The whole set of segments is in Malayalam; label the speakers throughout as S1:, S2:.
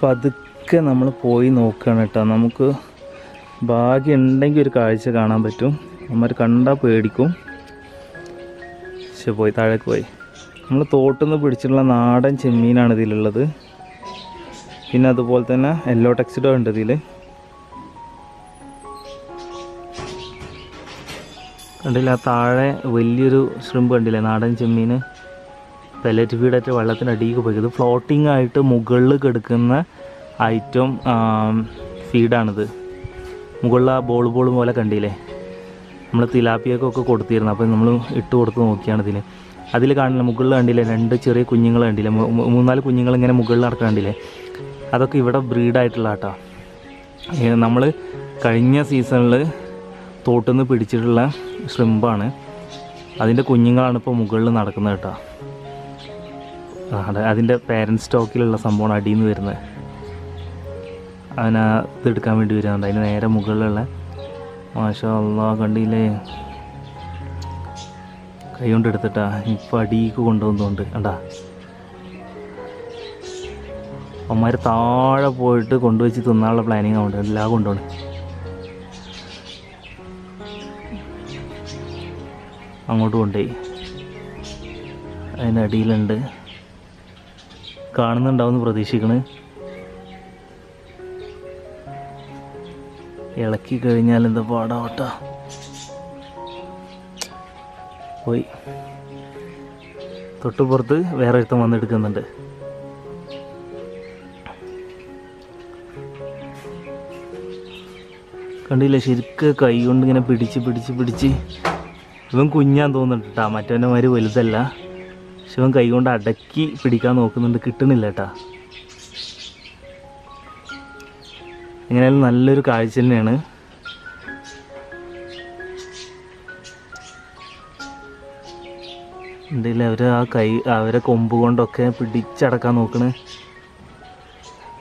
S1: പതുക്കെ നമ്മൾ പോയി നോക്കുകയാണ് കേട്ടോ. നമുക്ക് ഭാഗ്യം ഉണ്ടെങ്കിൽ ഒരു കാഴ്ച കാണാൻ പറ്റും. നമ്മൾ കണ്ടാൽ പേടിക്കും. പക്ഷെ പോയി താഴേക്ക് പോയി. നമ്മൾ തോട്ടിൽ പിടിച്ചിട്ടുള്ള നാടൻ ചെമ്മീനാണ് ഇതിലുള്ളത്. പിന്നെ അതുപോലെ തന്നെ യെല്ലോ ടെക്സ്ഡോ ഉണ്ട് ഇതിൽ. കണ്ടില്ല, താഴെ വലിയൊരു ഷ്രിമ്പ് കണ്ടില്ലേ, നാടൻ ചെമ്മീൻ. പെല്ലറ്റ് ഫീഡായിട്ട് വെള്ളത്തിൻ്റെ അടിയിലേക്ക് പോയി. ഇത് ഫ്ലോട്ടിംഗ് ആയിട്ട് മുകളിൽ കിടക്കുന്ന ഐറ്റം ഫീഡാണിത്. മുകളിൽ ആ ബോൾ പോലെ കണ്ടില്ലേ, നമ്മൾ തിലാപ്പിയൊക്കെ കൊടുത്തിരുന്നു. അപ്പോൾ നമ്മൾ ഇട്ട് കൊടുത്ത് നോക്കിയാണ് ഇതിന്. അതിൽ കാണില്ല, മുകളിൽ കണ്ടില്ലേ 2 ചെറിയ കുഞ്ഞുങ്ങൾ കണ്ടില്ലേ, 3-4 കുഞ്ഞുങ്ങൾ ഇങ്ങനെ മുകളിൽ നടക്കാൻ കണ്ടില്ലേ. അതൊക്കെ ഇവിടെ ബ്രീഡായിട്ടുള്ള കേട്ടോ. നമ്മൾ കഴിഞ്ഞ സീസണിൽ തോട്ടിൽ നിന്ന് പിടിച്ചിട്ടുള്ള ഷ്രിമ്പാണ്. അതിൻ്റെ കുഞ്ഞുങ്ങളാണ് ഇപ്പോൾ മുകളിൽ നടക്കുന്നത് കേട്ടോ. അതെ, അതിൻ്റെ പാരൻറ്റ് സ്റ്റോക്കിലുള്ള സംഭവമാണ് അടിയിൽ നിന്ന് വരുന്നത്. ഇതെടുക്കാൻ വേണ്ടി വരുന്നുണ്ട്. അതിന് നേരെ മുകളിലുള്ള മാഷാ അല്ലാഹ് കണ്ടില്ലേ, കൈ കൊണ്ട് എടുത്തിട്ടാ ഇപ്പോൾ അടിയിലേക്ക് കൊണ്ടുപോകുന്നുണ്ട്. കണ്ടാ, അമ്മമാർ താഴെ പോയിട്ട് കൊണ്ടുവച്ച് തിന്നാനുള്ള പ്ലാനിങ് ആവുന്നുണ്ട്. എല്ലാം കൊണ്ടുപോകണം. അങ്ങോട്ട് കൊണ്ടുപോയി. അതിൻ്റെ അടിയിലുണ്ട്, കാണുന്നുണ്ടാവുമെന്ന് പ്രതീക്ഷിക്കണ്. ഇളക്കി കഴിഞ്ഞാൽ എന്താ പാടാവട്ടോ. പോയി. തൊട്ടുപുറത്ത് വേറെ ഒരുത്തം വന്നെടുക്കുന്നുണ്ട്. കണ്ടില്ലേ, ശരിക്കും കൈ കൊണ്ട് ഇങ്ങനെ പിടിച്ച് ഇവൻ കുഞ്ഞാൻ തോന്നുന്നുണ്ട് കേട്ടോ. മറ്റവൻ്റെ മാതിരി വലുതല്ല. പക്ഷെ ഇവൻ കൈ കൊണ്ട് അടക്കി പിടിക്കാൻ നോക്കുന്നുണ്ട്. കിട്ടണില്ല കേട്ടാ. എങ്ങനെയായാലും നല്ലൊരു കാഴ്ച തന്നെയാണ്. ഉണ്ടല്ലേ, അവരെ കൊമ്പ് കൊണ്ടൊക്കെ പിടിച്ചടക്കാൻ നോക്കണ്.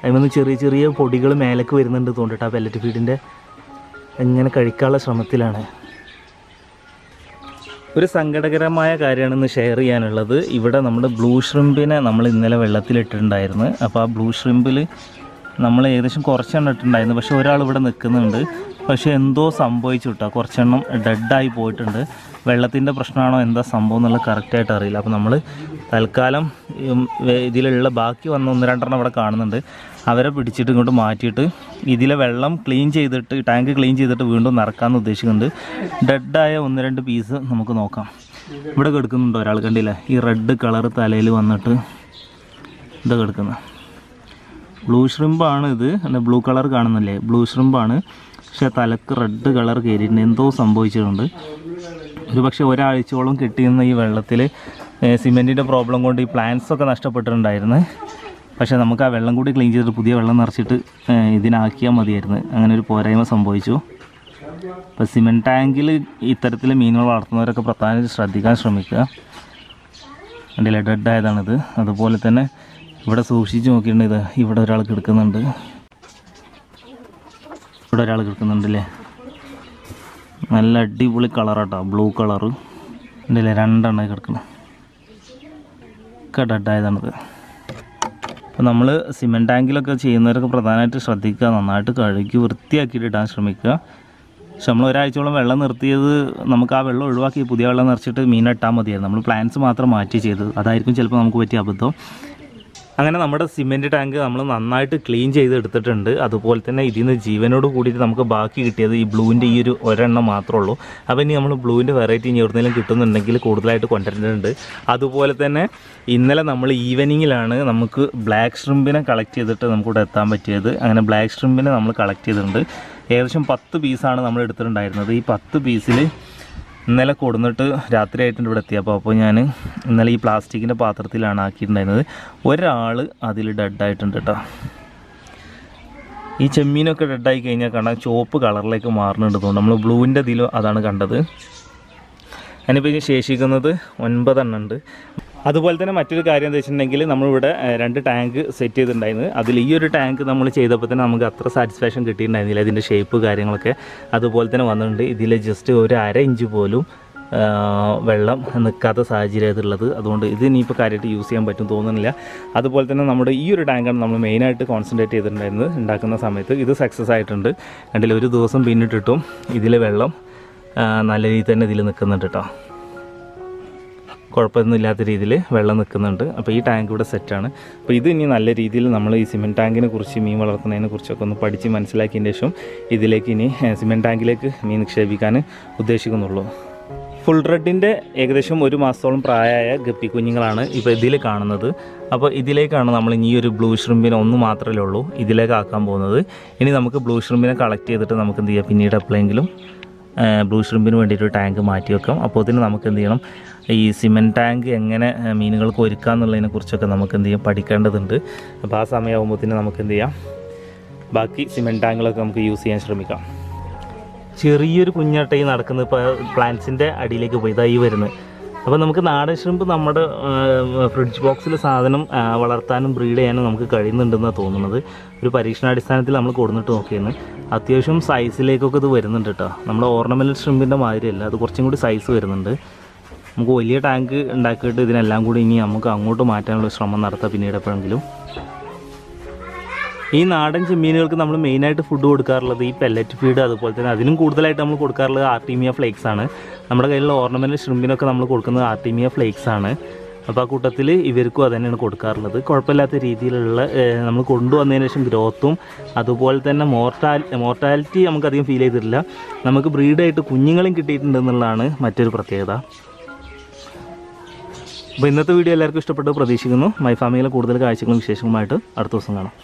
S1: അതിൽ ചെറിയ പൊടികൾ മേലേക്ക് വരുന്നുണ്ട് തോന്നിട്ട്. ആ പെല്ലറ്റ് ഫീഡിൻ്റെ എങ്ങനെ കഴിക്കാനുള്ള ശ്രമത്തിലാണ്. ഒരു സങ്കടകരമായ കാര്യമാണെന്ന് ഷെയർ ചെയ്യാനുള്ളത്, ഇവിടെ നമ്മുടെ ബ്ലൂ ഷ്രിമ്പിനെ നമ്മൾ ഇന്നലെ വെള്ളത്തിലിട്ടിട്ടുണ്ടായിരുന്നു. അപ്പോൾ ആ ബ്ലൂ ഷ്രിമ്പിൽ നമ്മൾ ഏകദേശം കുറച്ചെണ്ണം ഇട്ടിട്ടുണ്ടായിരുന്നു. പക്ഷേ ഒരാൾ ഇവിടെ നിൽക്കുന്നുണ്ട്. പക്ഷേ എന്തോ സംഭവിച്ചു കേട്ടോ, കുറച്ചെണ്ണം ഡെഡായി പോയിട്ടുണ്ട്. വെള്ളത്തിൻ്റെ പ്രശ്നമാണോ എന്താ സംഭവം എന്നുള്ളത് കറക്റ്റായിട്ട് അറിയില്ല. അപ്പോൾ നമ്മൾ തൽക്കാലം ഇതിലുള്ള ബാക്കി വന്ന 1-2 ഇവിടെ കാണുന്നുണ്ട്. അവരെ പിടിച്ചിട്ട് ഇങ്ങോട്ട് മാറ്റിയിട്ട് ഇതിലെ വെള്ളം ക്ലീൻ ചെയ്തിട്ട്, ടാങ്ക് ക്ലീൻ ചെയ്തിട്ട് വീണ്ടും നിറക്കാമെന്ന് ഉദ്ദേശിക്കുന്നുണ്ട്. ഡെഡായ 1-2 പീസ് നമുക്ക് നോക്കാം. ഇവിടെ കിടക്കുന്നുണ്ടോ ഒരാൾ, കണ്ടില്ലേ, ഈ റെഡ് കളർ തലയിൽ വന്നിട്ട് ഇത് കിടക്കുന്നത് ബ്ലൂ ഷ്രിമ്പാണ്. ഇത് ബ്ലൂ കളർ കാണുന്നില്ലേ, ബ്ലൂ ഷ്രിമ്പാണ്. പക്ഷേ തലക്ക് റെഡ് കളർ കയറിയിട്ടുണ്ട്. എന്തോ സംഭവിച്ചിട്ടുണ്ട്. ഒരു പക്ഷേ ഒരാഴ്ചയോളം കെട്ടിയിരുന്ന ഈ വെള്ളത്തിൽ സിമെൻറ്റിൻ്റെ പ്രോബ്ലം കൊണ്ട് ഈ പ്ലാന്റ്സൊക്കെ നഷ്ടപ്പെട്ടിട്ടുണ്ടായിരുന്നു. പക്ഷേ നമുക്ക് ആ വെള്ളം കൂടി ക്ലീൻ ചെയ്തിട്ട് പുതിയ വെള്ളം നിറച്ചിട്ട് ഇതിനാക്കിയാൽ മതിയായിരുന്നു. അങ്ങനെ ഒരു പോരായ്മ സംഭവിച്ചു. അപ്പോൾ സിമെൻറ്റ് ടാങ്കിൽ ഇത്തരത്തിൽ മീനുകൾ വളർത്തുന്നവരൊക്കെ പ്രധാനമായിട്ട് ശ്രദ്ധിക്കാൻ ശ്രമിക്കുക. കണ്ടില്ലേ, ഡെഡായതാണിത്. അതുപോലെ തന്നെ ഇവിടെ സൂക്ഷിച്ച് നോക്കിയിട്ടുണ്ട്. ഇവിടെ ഒരാൾ കിടക്കുന്നുണ്ട്. ഇവിടെ ഒരാൾ കിടക്കുന്നുണ്ടല്ലേ, നല്ല അടിപൊളി കളറാട്ടോ, ബ്ലൂ കളറ് ഉണ്ടല്ലേ. 2 എണ്ണം കിടക്കണം. ഒക്കെ ഡെഡായതാണിത്. അപ്പോൾ നമ്മൾ സിമെൻറ്റ് ടാങ്കിലൊക്കെ ചെയ്യുന്നവരൊക്കെ പ്രധാനമായിട്ട് ശ്രദ്ധിക്കുക. നന്നായിട്ട് കഴുകി വൃത്തിയാക്കിയിട്ട് ഇടാൻ ശ്രമിക്കുക. പക്ഷെ നമ്മൾ ഒരാഴ്ചയോളം വെള്ളം നിർത്തിയത്, നമുക്ക് ആ വെള്ളം ഒഴിവാക്കി പുതിയ വെള്ളം നിറച്ചിട്ട് മീൻ ഇട്ടാൽ മതിയായിരുന്നു. നമ്മൾ പ്ലാന്റ്സ് മാത്രം മാറ്റി ചെയ്തത്. അതായിരിക്കും ചിലപ്പോൾ നമുക്ക് പറ്റിയ അബദ്ധം. അങ്ങനെ നമ്മുടെ സിമെൻറ്റ് ടാങ്ക് നമ്മൾ നന്നായിട്ട് ക്ലീൻ ചെയ്ത് എടുത്തിട്ടുണ്ട്. അതുപോലെ തന്നെ ഇതിൽ നിന്ന് ജീവനോട് കൂടിയിട്ട് നമുക്ക് ബാക്കി കിട്ടിയത് ഈ ബ്ലൂവിൻ്റെ ഈ ഒരു ഒരെണ്ണം മാത്രമേ ഉള്ളൂ. അപ്പോൾ ഇനി നമ്മൾ ബ്ലൂവിൻ്റെ വെറൈറ്റി ഇനി എവിടെയെങ്കിലും കിട്ടുന്നുണ്ടെങ്കിൽ കൂടുതലായിട്ട് കൊണ്ടുവരുന്നുണ്ട്. അതുപോലെ തന്നെ ഇന്നലെ നമ്മൾ ഈവനിങ്ങിലാണ് നമുക്ക് ബ്ലാക്ക് ഷ്രിമ്പിനെ കളക്ട് ചെയ്തിട്ട് നമുക്കിവിടെ എത്താൻ പറ്റിയത്. അങ്ങനെ ബ്ലാക്ക് ഷ്രിമ്പിനെ നമ്മൾ കളക്ട് ചെയ്തിട്ടുണ്ട്. ഏകദേശം 10 പീസാണ് നമ്മൾ എടുത്തിട്ടുണ്ടായിരുന്നത്. ഈ 10 പീസിൽ ഇന്നലെ കൊടുന്നിട്ട് രാത്രി ആയിട്ടുണ്ട് ഇവിടെ എത്തിയപ്പോൾ. അപ്പോൾ ഞാൻ ഇന്നലെ ഈ പ്ലാസ്റ്റിക്കിൻ്റെ പാത്രത്തിലാണ് ആക്കിയിട്ടുണ്ടായിരുന്നത്. ഒരാൾ അതിൽ ഡെഡായിട്ടുണ്ട് കേട്ടോ. ഈ ചെമ്മീനൊക്കെ ഡെഡായി കഴിഞ്ഞാൽ കാണാൻ ചുവപ്പ് കളറിലേക്ക് മാറുന്നുണ്ട് തോന്നുന്നു. നമ്മൾ ബ്ലൂവിൻ്റെ ഇതിൽ അതാണ് കണ്ടത്. അതിനിപ്പോൾ ശേഷിക്കുന്നത് 9 എണ്ണം ഉണ്ട്. അതുപോലെ തന്നെ മറ്റൊരു കാര്യം എന്താ വെച്ചിട്ടുണ്ടെങ്കിൽ, നമ്മളിവിടെ 2 ടാങ്ക് സെറ്റ് ചെയ്തിട്ടുണ്ടായിരുന്നു. അതിൽ ഈ ഒരു ടാങ്ക് നമ്മൾ ചെയ്തപ്പോൾ തന്നെ നമുക്ക് അത്ര സാറ്റിസ്ഫാക്ഷൻ കിട്ടിയിട്ടുണ്ടായിരുന്നില്ല. ഇതിൻ്റെ ഷേപ്പ് കാര്യങ്ങളൊക്കെ അതുപോലെ തന്നെ വന്നിട്ടുണ്ട്. ഇതിൽ ജസ്റ്റ് ഒരു 1/2 ഇഞ്ച് പോലും വെള്ളം നിൽക്കാത്ത സാഹചര്യമായിട്ടുള്ളത്. അതുകൊണ്ട് ഇത് ഇനിയിപ്പോൾ കാര്യമായിട്ട് യൂസ് ചെയ്യാൻ പറ്റും തോന്നുന്നില്ല. അതുപോലെ തന്നെ നമ്മുടെ ഈ ഒരു ടാങ്കാണ് നമ്മൾ മെയിനായിട്ട് കോൺസെൻട്രേറ്റ് ചെയ്തിട്ടുണ്ടായിരുന്നത് ഉണ്ടാക്കുന്ന സമയത്ത്. ഇത് സക്സസ് ആയിട്ടുണ്ട്. കണ്ടില്ല, ഒരു ദിവസം പിന്നിട്ടിട്ടും ഇതിൽ വെള്ളം നല്ല രീതിയിൽ തന്നെ ഇതിൽ നിൽക്കുന്നുണ്ട് കേട്ടോ. കുഴപ്പമൊന്നുമില്ലാത്ത രീതിയിൽ വെള്ളം നിൽക്കുന്നുണ്ട്. അപ്പോൾ ഈ ടാങ്ക് ഇവിടെ സെറ്റാണ്. അപ്പോൾ ഇത് ഇനി നല്ല രീതിയിൽ നമ്മൾ ഈ സിമെൻറ്റ് ടാങ്കിനെ കുറിച്ച്, മീൻ വളർത്തുന്നതിനെ കുറിച്ചൊക്കെ ഒന്ന് പഠിച്ച് മനസ്സിലാക്കിയതിന് ശേഷം ഇതിലേക്ക് ഇനി സിമെൻറ്റ് ടാങ്കിലേക്ക് മീൻ നിക്ഷേപിക്കാൻ ഉദ്ദേശിക്കുന്നുള്ളൂ. ഫുൾ റെഡിൻ്റെ ഏകദേശം 1 മാസത്തോളം പ്രായമായ ഗപ്പി കുഞ്ഞുങ്ങളാണ് ഇപ്പോൾ ഇതിൽ കാണുന്നത്. അപ്പോൾ ഇതിലേക്കാണ് നമ്മൾ ഇനി ഒരു ബ്ലൂ ഷ്രിമ്പിനെ ഒന്ന് മാത്രമേ ഉള്ളൂ ഇതിലേക്ക് ആക്കാൻ പോകുന്നത്. ഇനി നമുക്ക് ബ്ലൂ ഷ്രിമ്പിനെ കളക്ട് ചെയ്തിട്ട് നമുക്ക് എന്ത് ചെയ്യാം, പിന്നീട് എപ്പോഴെങ്കിലും ബ്ലൂ ഷ്രിമ്പിന് വേണ്ടിയിട്ട് ടാങ്ക് മാറ്റി വെക്കാം. അപ്പോൾ ഇതിന് നമുക്ക് എന്ത് ചെയ്യണം, ഈ സിമെൻറ്റ് ടാങ്ക് എങ്ങനെ മീനുകൾക്ക് ഒരുക്കുക എന്നുള്ളതിനെ കുറിച്ചൊക്കെ നമുക്ക് എന്ത് ചെയ്യാം, പഠിക്കേണ്ടതുണ്ട്. അപ്പോൾ ആ സമയമാകുമ്പോഴത്തേന് നമുക്ക് എന്ത് ചെയ്യാം, ബാക്കി സിമെൻറ്റ് ടാങ്കുകളൊക്കെ നമുക്ക് യൂസ് ചെയ്യാൻ ശ്രമിക്കാം. ചെറിയൊരു കുഞ്ഞാട്ട ഈ നടക്കുന്നത് ഇപ്പോൾ പ്ലാന്റ്സിൻ്റെ അടിയിലേക്ക് പോയി ഇതായി വരുന്നത്. അപ്പോൾ നമുക്ക് നാടൻ ഷ്രിമ്പ് നമ്മുടെ ഫ്രിഡ്ജ് ബോക്സിൽ സാധനം വളർത്താനും ബ്രീഡ് ചെയ്യാനും നമുക്ക് കഴിയുന്നുണ്ടെന്നാണ് തോന്നുന്നത്. ഒരു പരീക്ഷണാടിസ്ഥാനത്തിൽ നമ്മൾ കൊടുത്തിട്ട് നോക്കിയിരുന്നു. അത്യാവശ്യം സൈസിലേക്കൊക്കെ ഇത് വരുന്നുണ്ട് കേട്ടോ. നമ്മുടെ ഓർണമെൻ്റൽ ഷ്രിമ്പിൻ്റെ മാതിരിയല്ല, അത് കുറച്ചും കൂടി സൈസ് വരുന്നുണ്ട്. നമുക്ക് വലിയ ടാങ്ക് ഉണ്ടാക്കിയിട്ട് ഇതിനെല്ലാം കൂടി ഇനി നമുക്ക് അങ്ങോട്ട് മാറ്റാനുള്ള ശ്രമം നടത്താം പിന്നീട് എപ്പോഴെങ്കിലും. ഈ നാടൻ ചെമ്മീനുകൾക്ക് നമ്മൾ മെയിനായിട്ട് ഫുഡ് കൊടുക്കാറുള്ളത് ഈ പെല്ലറ്റ് ഫീഡ്, അതുപോലെ തന്നെ അതിനും കൂടുതലായിട്ട് നമ്മൾ കൊടുക്കാറുള്ളത് ആർട്ടീമിയ ഫ്ലേക്സ് ആണ്. നമ്മുടെ കയ്യിലുള്ള ഓർണമെൻ്റൽ ഷ്രിമ്പിനൊക്കെ നമ്മൾ കൊടുക്കുന്നത് ആർട്ടീമിയ ഫ്ലേക്സ് ആണ്. അപ്പോൾ ആ കൂട്ടത്തിൽ ഇവർക്കും അത് തന്നെയാണ് കൊടുക്കാറുള്ളത്. കുഴപ്പമില്ലാത്ത രീതിയിലുള്ള നമ്മൾ കൊണ്ടുവന്നതിന് ശേഷം ഗ്രോത്തും അതുപോലെ തന്നെ മോർട്ടാലിറ്റി നമുക്കധികം ഫീൽ ചെയ്തിട്ടില്ല. നമുക്ക് ബ്രീഡായിട്ട് കുഞ്ഞുങ്ങളും കിട്ടിയിട്ടുണ്ടെന്നുള്ളതാണ് മറ്റൊരു പ്രത്യേകത. അപ്പോൾ ഇന്നത്തെ വീഡിയോ എല്ലാവർക്കും ഇഷ്ടപ്പെട്ടു പ്രതീക്ഷിക്കുന്നു. മൈ ഫാമിലിയിലെ കൂടുതൽ കാഴ്ചകളും വിശേഷങ്ങളുമായിട്ട് അടുത്ത ദിവസം കാണാം.